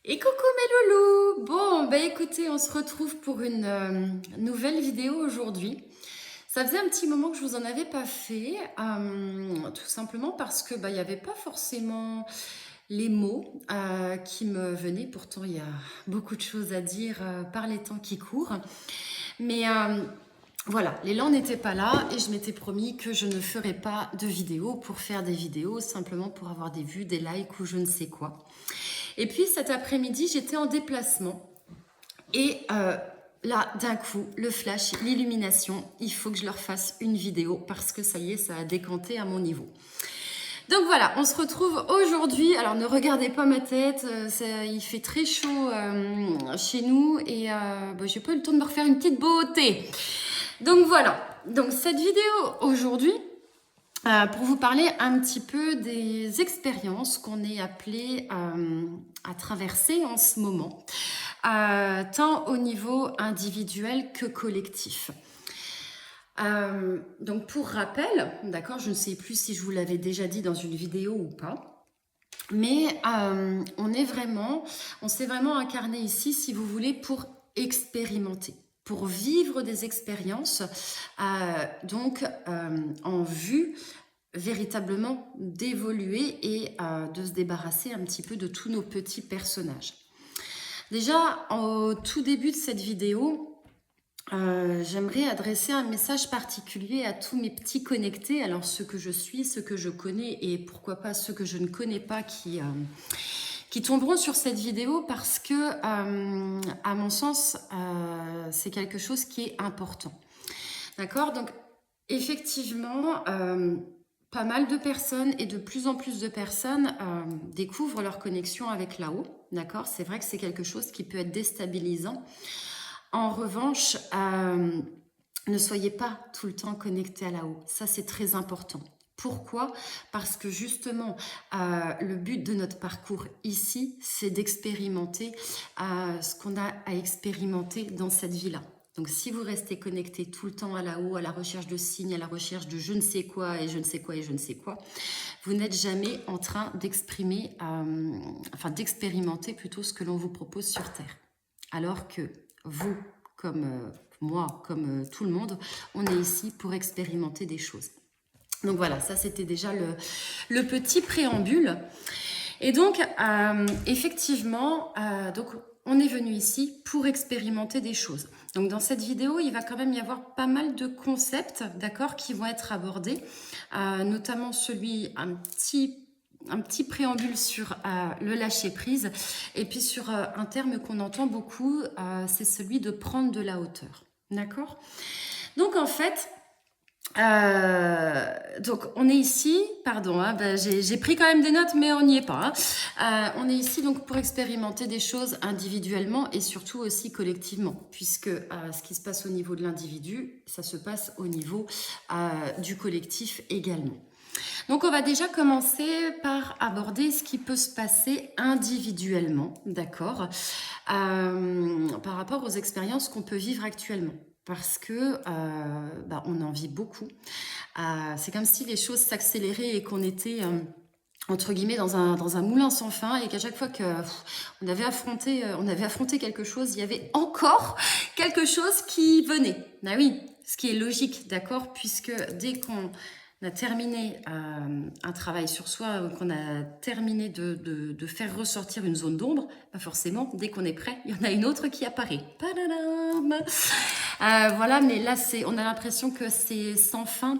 Et coucou mes loulous! Bon, bah écoutez, on se retrouve pour une nouvelle vidéo aujourd'hui. Ça faisait un petit moment que je vous en avais pas fait, tout simplement parce que il n'y avait pas forcément les mots qui me venaient. Pourtant, il y a beaucoup de choses à dire par les temps qui courent. Mais voilà, l'élan n'était pas là et je m'étais promis que je ne ferais pas de vidéos pour faire des vidéos, simplement pour avoir des vues, des likes ou je ne sais quoi. Et puis cet après-midi, j'étais en déplacement et là, d'un coup, le flash, l'illumination, il faut que je leur fasse une vidéo parce que ça y est, ça a décanté à mon niveau. Donc voilà, on se retrouve aujourd'hui. Alors ne regardez pas ma tête, il fait très chaud chez nous et j'ai pas eu le temps de me refaire une petite beauté. Donc voilà, donc cette vidéo aujourd'hui, pour vous parler un petit peu des expériences qu'on est appelé à traverser en ce moment, tant au niveau individuel que collectif. Donc pour rappel, d'accord, je ne sais plus si je vous l'avais déjà dit dans une vidéo ou pas, mais on s'est vraiment incarné ici, si vous voulez, pour expérimenter, pour vivre des expériences, en vue véritablement d'évoluer et de se débarrasser un petit peu de tous nos petits personnages. Déjà, au tout début de cette vidéo, j'aimerais adresser un message particulier à tous mes petits connectés, alors ceux que je suis, ceux que je connais et pourquoi pas ceux que je ne connais pas qui tomberont sur cette vidéo parce que, à mon sens, c'est quelque chose qui est important. D'accord? Donc, effectivement, pas mal de personnes et de plus en plus de personnes découvrent leur connexion avec là-haut. D'accord? C'est vrai que c'est quelque chose qui peut être déstabilisant. En revanche, ne soyez pas tout le temps connecté à là-haut. Ça, c'est très important. Pourquoi? Parce que justement, le but de notre parcours ici, c'est d'expérimenter ce qu'on a à expérimenter dans cette vie-là. Donc, si vous restez connecté tout le temps à là-haut, à la recherche de signes, à la recherche de je ne sais quoi et je ne sais quoi et je ne sais quoi, vous n'êtes jamais en train d'expérimenter plutôt ce que l'on vous propose sur Terre. Alors que vous, comme moi, comme tout le monde, on est ici pour expérimenter des choses. Donc voilà, ça c'était déjà le petit préambule. Et donc, effectivement, donc on est venu ici pour expérimenter des choses. Donc dans cette vidéo, il va quand même y avoir pas mal de concepts, d'accord, qui vont être abordés, notamment un petit préambule sur le lâcher-prise, et puis sur un terme qu'on entend beaucoup, c'est celui de prendre de la hauteur, d'accord? Donc en fait, donc on est ici, pardon, j'ai pris quand même des notes, mais on n'y est pas. On est ici donc pour expérimenter des choses individuellement et surtout aussi collectivement, puisque ce qui se passe au niveau de l'individu, ça se passe au niveau du collectif également. Donc on va déjà commencer par aborder ce qui peut se passer individuellement, d'accord, par rapport aux expériences qu'on peut vivre actuellement. Parce que on en vit beaucoup. C'est comme si les choses s'accéléraient et qu'on était entre guillemets dans un moulin sans fin et qu'à chaque fois on avait affronté quelque chose, il y avait encore quelque chose qui venait. Ah oui, ce qui est logique, d'accord, puisque dès qu'on a terminé un travail sur soi, qu'on a terminé de faire ressortir une zone d'ombre, forcément, dès qu'on est prêt, il y en a une autre qui apparaît. Voilà, mais là, on a l'impression que c'est sans fin,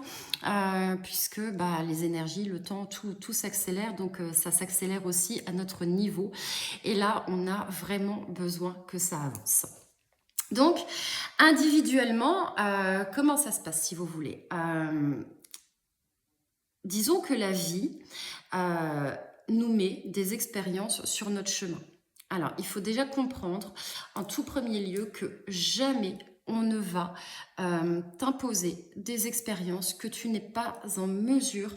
puisque les énergies, le temps, tout s'accélère, donc ça s'accélère aussi à notre niveau. Et là, on a vraiment besoin que ça avance. Donc, individuellement, comment ça se passe, si vous voulez? Disons que la vie nous met des expériences sur notre chemin. Alors, il faut déjà comprendre, en tout premier lieu, que jamais on ne va t'imposer des expériences que tu n'es pas en mesure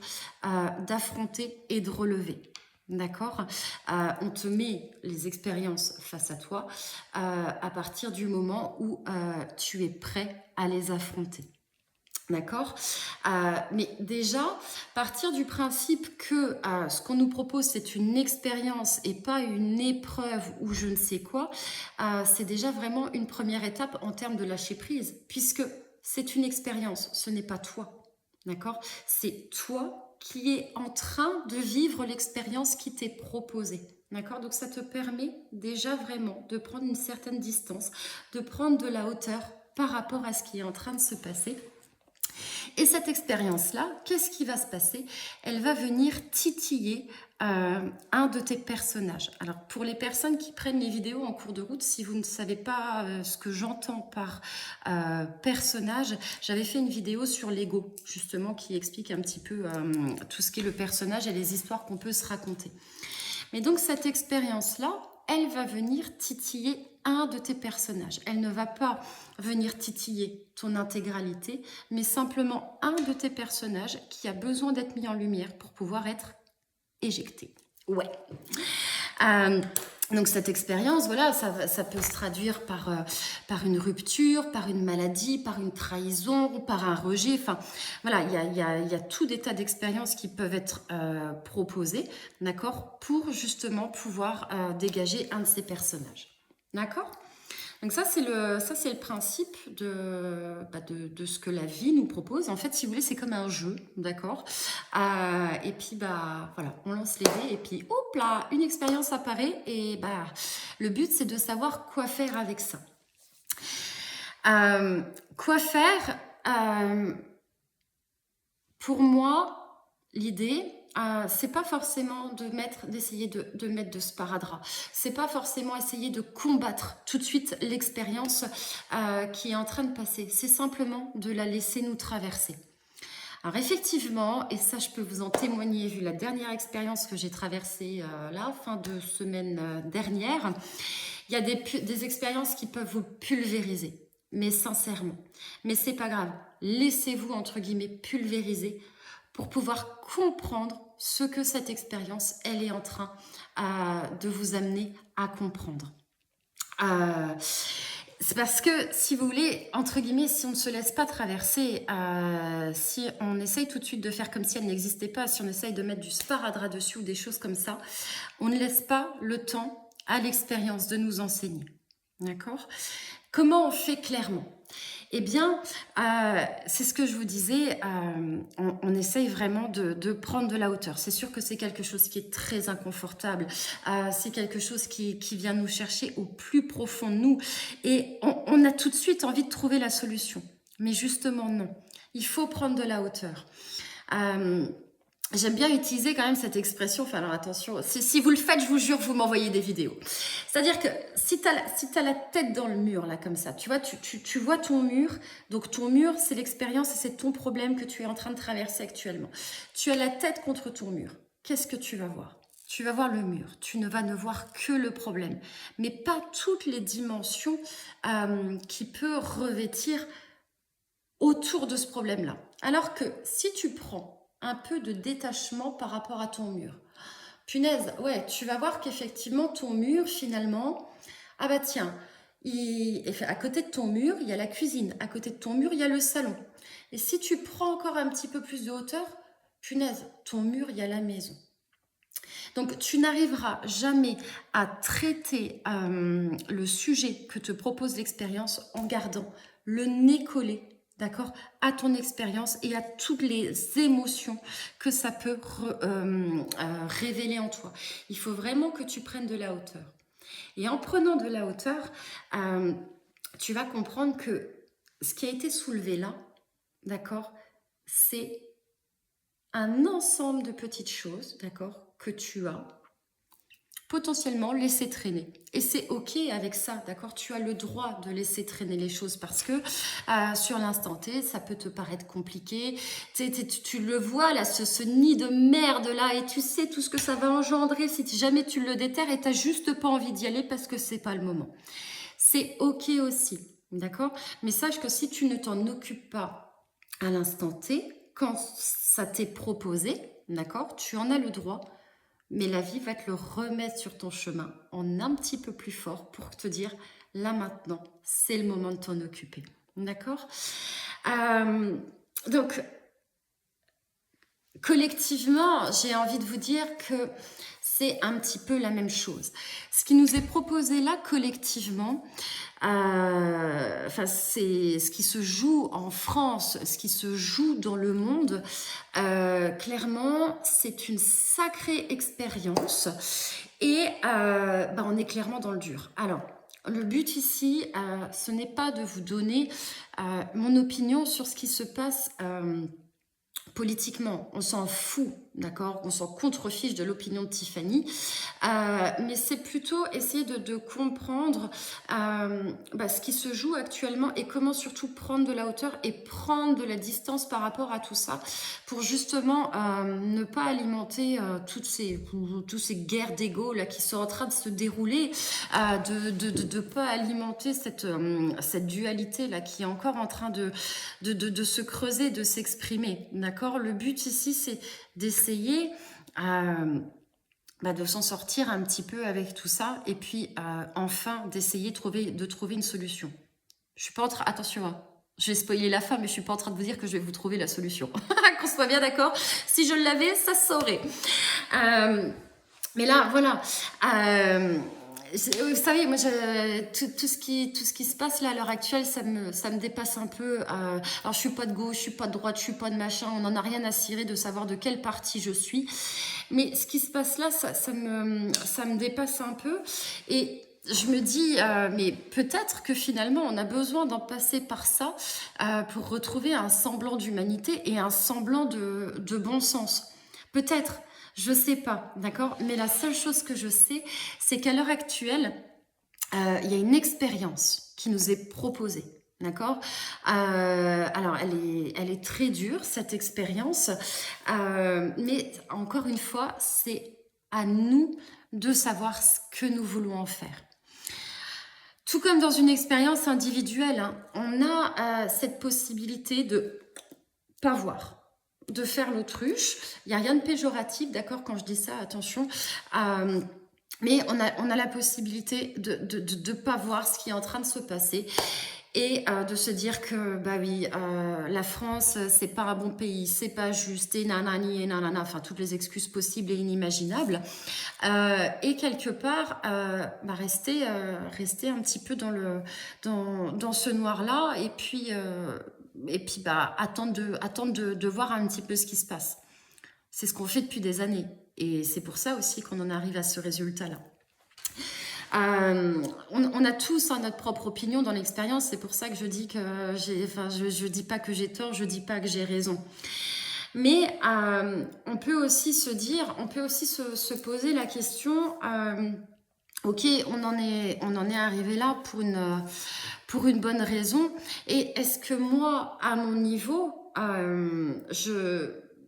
d'affronter et de relever. D'accord? On te met les expériences face à toi à partir du moment où tu es prêt à les affronter. D'accord. Mais déjà, partir du principe que ce qu'on nous propose, c'est une expérience et pas une épreuve ou je ne sais quoi, c'est déjà vraiment une première étape en termes de lâcher prise, puisque c'est une expérience, ce n'est pas toi. D'accord. C'est toi qui es en train de vivre l'expérience qui t'est proposée. D'accord. Donc ça te permet déjà vraiment de prendre une certaine distance, de prendre de la hauteur par rapport à ce qui est en train de se passer. Et cette expérience-là, qu'est-ce qui va se passer? Elle va venir titiller un de tes personnages. Alors, pour les personnes qui prennent les vidéos en cours de route, si vous ne savez pas ce que j'entends par personnage, j'avais fait une vidéo sur l'ego, justement, qui explique un petit peu tout ce qu'est le personnage et les histoires qu'on peut se raconter. Mais donc, cette expérience-là, elle va venir titiller un de tes personnages. Elle ne va pas venir titiller ton intégralité, mais simplement un de tes personnages qui a besoin d'être mis en lumière pour pouvoir être éjecté. Ouais. Donc cette expérience, voilà, ça peut se traduire par une rupture, par une maladie, par une trahison, par un rejet. Enfin, voilà, il y a tout des tas d'expériences qui peuvent être proposées, d'accord, pour justement pouvoir dégager un de ces personnages. D'accord? Donc ça, c'est le principe de ce que la vie nous propose. En fait, si vous voulez, c'est comme un jeu, d'accord. Et puis, voilà, on lance les dés et puis, hop là, une expérience apparaît et le but, c'est de savoir quoi faire avec ça. Quoi faire pour moi, l'idée, c'est pas forcément d'essayer de mettre de sparadrap. C'est pas forcément essayer de combattre tout de suite l'expérience qui est en train de passer. C'est simplement de la laisser nous traverser. Alors effectivement, et ça je peux vous en témoigner, vu la dernière expérience que j'ai traversée fin de semaine dernière, il y a des expériences qui peuvent vous pulvériser, mais sincèrement. Mais c'est pas grave, laissez-vous entre guillemets pulvériser pour pouvoir comprendre ce que cette expérience, elle est en train de vous amener à comprendre. C'est parce que, si vous voulez, entre guillemets, si on ne se laisse pas traverser, si on essaye tout de suite de faire comme si elle n'existait pas, si on essaye de mettre du sparadrap dessus ou des choses comme ça, on ne laisse pas le temps à l'expérience de nous enseigner. D'accord? Comment on fait clairement? Eh bien, c'est ce que je vous disais, on essaye vraiment de prendre de la hauteur. C'est sûr que c'est quelque chose qui est très inconfortable, c'est quelque chose qui vient nous chercher au plus profond de nous et on a tout de suite envie de trouver la solution. Mais justement, non. Il faut prendre de la hauteur. J'aime bien utiliser quand même cette expression, enfin alors attention, si vous le faites, je vous jure, vous m'envoyez des vidéos. C'est-à-dire que si t'as la tête dans le mur, là, comme ça, tu vois, tu vois ton mur, donc ton mur, c'est l'expérience et c'est ton problème que tu es en train de traverser actuellement. Tu as la tête contre ton mur. Qu'est-ce que tu vas voir? Tu vas voir le mur, tu ne vas ne voir que le problème, mais pas toutes les dimensions qui peut revêtir autour de ce problème-là. Alors que si tu prends un peu de détachement par rapport à ton mur. Punaise, ouais, tu vas voir qu'effectivement, ton mur, finalement, ah bah tiens, à côté de ton mur, il y a la cuisine. À côté de ton mur, il y a le salon. Et si tu prends encore un petit peu plus de hauteur, punaise, ton mur, il y a la maison. Donc, tu n'arriveras jamais à traiter le sujet que te propose l'expérience en gardant le nez collé, d'accord, à ton expérience et à toutes les émotions que ça peut révéler en toi. Il faut vraiment que tu prennes de la hauteur. Et en prenant de la hauteur, tu vas comprendre que ce qui a été soulevé là, d'accord, c'est un ensemble de petites choses, d'accord, que tu as potentiellement laissé traîner. Et c'est OK avec ça, d'accord? Tu as le droit de laisser traîner les choses parce que sur l'instant T, ça peut te paraître compliqué. Tu le vois là, ce nid de merde là, et tu sais tout ce que ça va engendrer si jamais tu le déterres et tu n'as juste pas envie d'y aller parce que c'est pas le moment. C'est OK aussi, d'accord? Mais sache que si tu ne t'en occupes pas à l'instant T, quand ça t'est proposé, d'accord? Tu en as le droit. Mais la vie va te le remettre sur ton chemin en un petit peu plus fort pour te dire, là maintenant, c'est le moment de t'en occuper. D'accord? Donc, collectivement, j'ai envie de vous dire que c'est un petit peu la même chose. Ce qui nous est proposé là, collectivement, enfin, c'est ce qui se joue en France, ce qui se joue dans le monde. Clairement, c'est une sacrée expérience et on est clairement dans le dur. Alors, le but ici, ce n'est pas de vous donner mon opinion sur ce qui se passe politiquement, on s'en fout, d'accord? On s'en contrefiche de l'opinion de Tiffany, mais c'est plutôt essayer de comprendre ce qui se joue actuellement et comment surtout prendre de la hauteur et prendre de la distance par rapport à tout ça pour justement ne pas alimenter toutes ces guerres d'ego là qui sont en train de se dérouler, de pas alimenter cette dualité là qui est encore en train de se creuser, de s'exprimer, d'accord? Le but ici, c'est d'essayer de s'en sortir un petit peu avec tout ça et puis enfin d'essayer de trouver une solution. Je suis pas en train... Attention, hein, je vais spoiler la fin, mais je suis pas en train de vous dire que je vais vous trouver la solution. Qu'on soit bien d'accord. Si je l'avais, ça se saurait. Mais là, voilà. Vous savez, moi, tout ce qui se passe là à l'heure actuelle, ça me dépasse un peu. Alors, je suis pas de gauche, je suis pas de droite, je suis pas de machin. On n'en a rien à cirer de savoir de quelle partie je suis. Mais ce qui se passe là, ça me dépasse un peu. Et je me dis, mais peut-être que finalement, on a besoin d'en passer par ça pour retrouver un semblant d'humanité et un semblant de bon sens. Peut-être. Je sais pas, d'accord? Mais la seule chose que je sais, c'est qu'à l'heure actuelle, il y a une expérience qui nous est proposée. D'accord? Alors, elle est très dure, cette expérience. Mais encore une fois, c'est à nous de savoir ce que nous voulons en faire. Tout comme dans une expérience individuelle, hein, on a cette possibilité de pas voir, de faire l'autruche. Il n'y a rien de péjoratif, d'accord, quand je dis ça, attention. Mais on a la possibilité de pas voir ce qui est en train de se passer et de se dire que, bah oui, la France, c'est pas un bon pays, c'est pas juste, et nanani, et nanana, enfin, toutes les excuses possibles et inimaginables. Et quelque part, rester un petit peu dans ce noir-là, et puis attendre de voir un petit peu ce qui se passe. C'est ce qu'on fait depuis des années. Et c'est pour ça aussi qu'on en arrive à ce résultat-là. On a tous notre propre opinion dans l'expérience. C'est pour ça que je dis que je dis pas que j'ai tort, je dis pas que j'ai raison. Mais on peut aussi se dire, on peut aussi se poser la question... ok, on en est arrivé là pour une bonne raison. Et est-ce que moi, à mon niveau,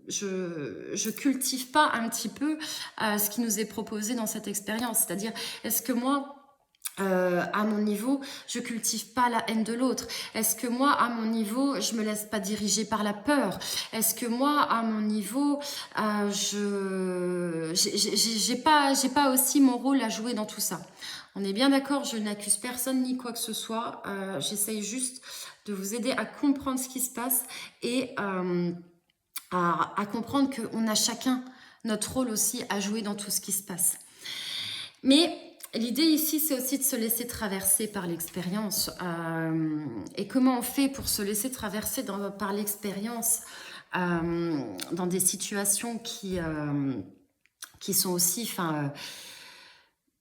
je cultive pas un petit peu ce qui nous est proposé dans cette expérience? C'est-à-dire, est-ce que moi, à mon niveau, je cultive pas la haine de l'autre? Est-ce que moi, à mon niveau, je me laisse pas diriger par la peur? Est-ce que moi, à mon niveau, j'ai pas aussi mon rôle à jouer dans tout ça? On est bien d'accord, je n'accuse personne ni quoi que ce soit. J'essaye juste de vous aider à comprendre ce qui se passe et à comprendre qu'on a chacun notre rôle aussi à jouer dans tout ce qui se passe. Mais l'idée ici, c'est aussi de se laisser traverser par l'expérience. Et comment on fait pour se laisser traverser par l'expérience dans des situations qui sont aussi...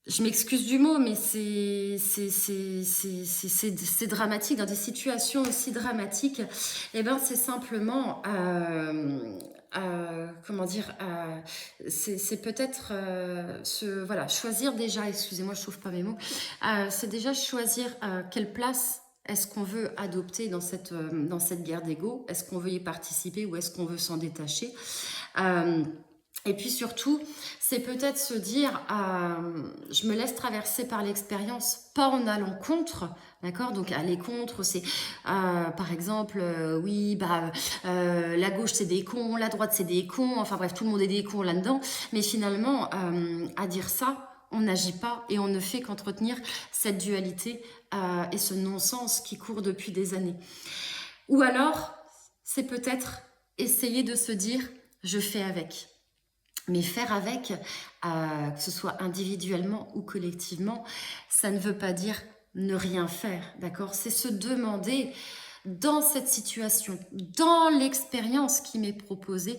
je m'excuse du mot, mais c'est dramatique. Dans des situations aussi dramatiques, eh ben, c'est simplement... comment dire, c'est peut-être choisir déjà, excusez-moi, je trouve pas mes mots, c'est déjà choisir quelle place est-ce qu'on veut adopter dans cette guerre d'ego, est-ce qu'on veut y participer ou est-ce qu'on veut s'en détacher. Et puis surtout, c'est peut-être se dire, je me laisse traverser par l'expérience, pas en allant contre, d'accord? Donc aller contre, c'est par exemple, la gauche c'est des cons, la droite c'est des cons, enfin bref, tout le monde est des cons là-dedans. Mais finalement, à dire ça, on n'agit pas et on ne fait qu'entretenir cette dualité et ce non-sens qui court depuis des années. Ou alors... c'est peut-être essayer de se dire « je fais avec ». Mais faire avec, que ce soit individuellement ou collectivement, ça ne veut pas dire ne rien faire, d'accord? C'est se demander, dans cette situation, dans l'expérience qui m'est proposée,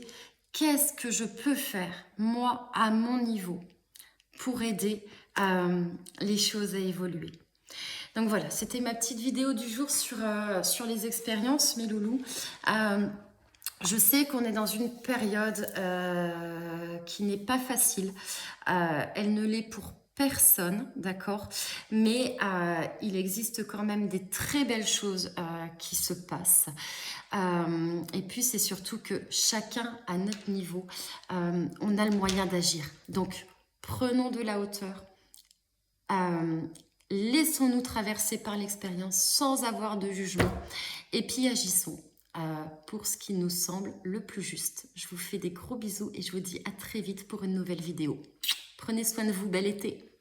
qu'est-ce que je peux faire, moi, à mon niveau, pour aider les choses à évoluer. Donc voilà, c'était ma petite vidéo du jour sur les expériences, mes loulous. Je sais qu'on est dans une période qui n'est pas facile. Elle ne l'est pour personne, d'accord? Mais il existe quand même des très belles choses qui se passent. Et puis, c'est surtout que chacun, à notre niveau, on a le moyen d'agir. Donc, prenons de la hauteur. Laissons-nous traverser par l'expérience sans avoir de jugement. Et puis, agissons pour ce qui nous semble le plus juste. Je vous fais des gros bisous et je vous dis à très vite pour une nouvelle vidéo. Prenez soin de vous, bel été!